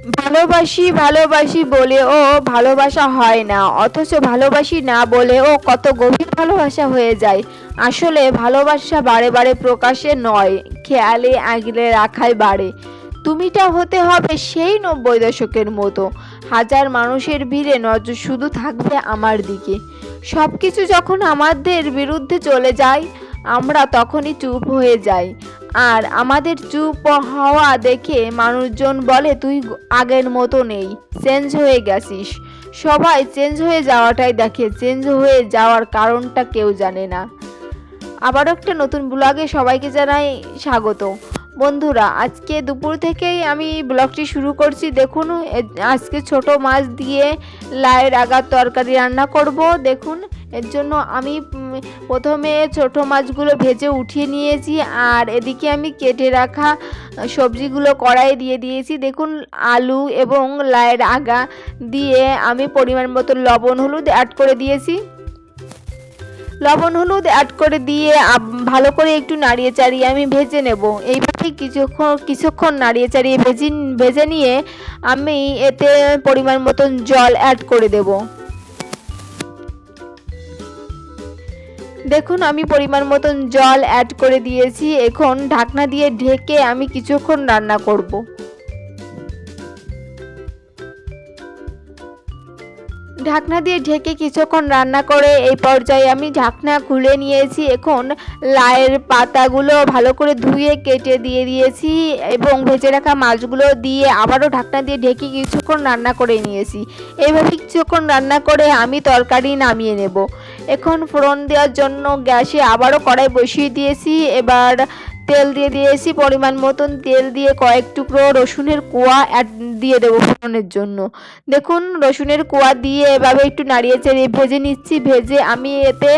ভালোবাসি ভালোবাসি বলেও ভালোবাসা হয় না, অথচ ভালোবাসি না বলেও কত গভীর ভালোবাসা হয়ে যায়। আসলে ভালোবাসা বারে বারে প্রকাশে নয়, খেয়ালে আগলে রাখায় বাড়ে। তুমিটা হতে হবে সেই 90 দশকের মতো, হাজার মানুষের ভিড়ে নজর শুধু থাকবে আমার দিকে। সব কিছু যখন আমাদের বিরুদ্ধে চলে যায়, আমরা তখনই চুপ হয়ে যাই। আর আমাদের চুপ হওয়া দেখে মানুষজন বলে তুই আগের মতো নেই, চেঞ্জ হয়ে গেছিস। সবাই চেঞ্জ হয়ে যাওয়াটাই দেখে, চেঞ্জ হয়ে যাওয়ার কারণটা কেউ জানে না। আবারও একটা নতুন ব্লগে সবাইকে জানাই স্বাগত। বন্ধুরা, আজকে দুপুর থেকেই আমি ব্লগটি শুরু করছি। দেখুন, আজকে ছোট মাছ দিয়ে লাউয়ের আগার তরকারি রান্না করব। দেখুন, এর জন্য আমি প্রথমে ছোট মাছগুলো ভেজে উঠিয়ে নিয়েছি, আর এদিকে আমি কেটে রাখা সবজিগুলো কড়াইয়ে দিয়ে দিয়েছি। দেখুন, আলু এবং লাউয়ের আগা দিয়ে আমি পরিমাণ মতো লবণ হলুদ অ্যাড করে দিয়েছি। লবণ হলুদ অ্যাড করে দিয়ে ভালো করে একটু নাড়িয়ে চাড়িয়ে আমি ভেজে নেব। এইভাবে কিছুক্ষণ নাড়িয়ে চাড়িয়ে ভেজে নিয়ে আমি এতে পরিমাণ মতন জল অ্যাড করে দেব। দেখুন, আমি পরিমাণ মতন জল অ্যাড করে দিয়েছি। এখন ঢাকনা দিয়ে ঢেকে আমি কিছুক্ষণ রান্না করব। ঢাকনা দিয়ে ঢেকে কিছুক্ষণ রান্না করে এই পর্যায়ে আমি ঢাকনা খুলে নিয়েছি। এখন লাউয়ের পাতাগুলো ভালো করে ধুয়ে কেটে দিয়ে দিয়েছি এবং ভেজে রাখা মাছগুলো দিয়ে আবারও ঢাকনা দিয়ে ঢেকে কিছুক্ষণ রান্না করে নিয়েছি। এইভাবে কিছুক্ষণ রান্না করে আমি তরকারি নামিয়ে নেব। এখন ফোড়ন দেওয়ার জন্য গ্যাসে আবারও কড়াই বসিয়ে দিয়েছি। এবার তেল দিয়ে দিয়েছি পরিমাণ মতন। তেল দিয়ে কয়েক টুকরো রসুনের কোয়া দিয়ে দেবো ফোড়নের জন্য। দেখুন, রসুনের কোয়া দিয়ে এভাবে একটু নাড়িয়ে চাড়িয়ে ভেজে নিচ্ছি। ভেজে আমি এতে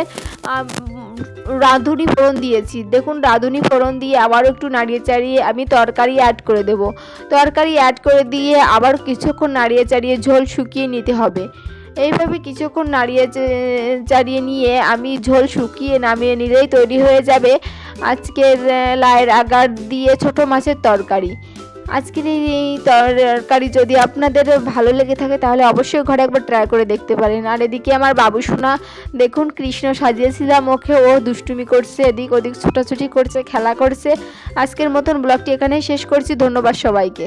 রাঁধুনি ফোড়ন দিয়েছি। দেখুন, রাঁধুনি ফোড়ন দিয়ে আবারও একটু নাড়িয়ে চাড়িয়ে আমি তরকারি অ্যাড করে দেব। তরকারি অ্যাড করে দিয়ে আবার কিছুক্ষণ নাড়িয়ে চাড়িয়ে ঝোল শুকিয়ে নিতে হবে। এইভাবে কিছুক্ষণ নাড়িয়ে চাড়িয়ে নিয়ে আমি ঝোল শুকিয়ে নামিয়ে নিলেই তৈরি হয়ে যাবে আজকের লাউয়ের আগার দিয়ে ছোট মাছের তরকারি। আজকের এই তরকারি যদি আপনাদের ভালো লেগে থাকে তাহলে অবশ্যই ঘরে একবার ট্রাই করে দেখতে পারেন। আর এদিকে আমার বাবু সোনা, দেখুন, কৃষ্ণ সাজিয়েছিলাম ওকে, ও দুষ্টুমি করছে, এদিক ওদিক ছুটাছুটি করছে, খেলা করছে। আজকের মতন ব্লগটি এখানেই শেষ করছি। ধন্যবাদ সবাইকে।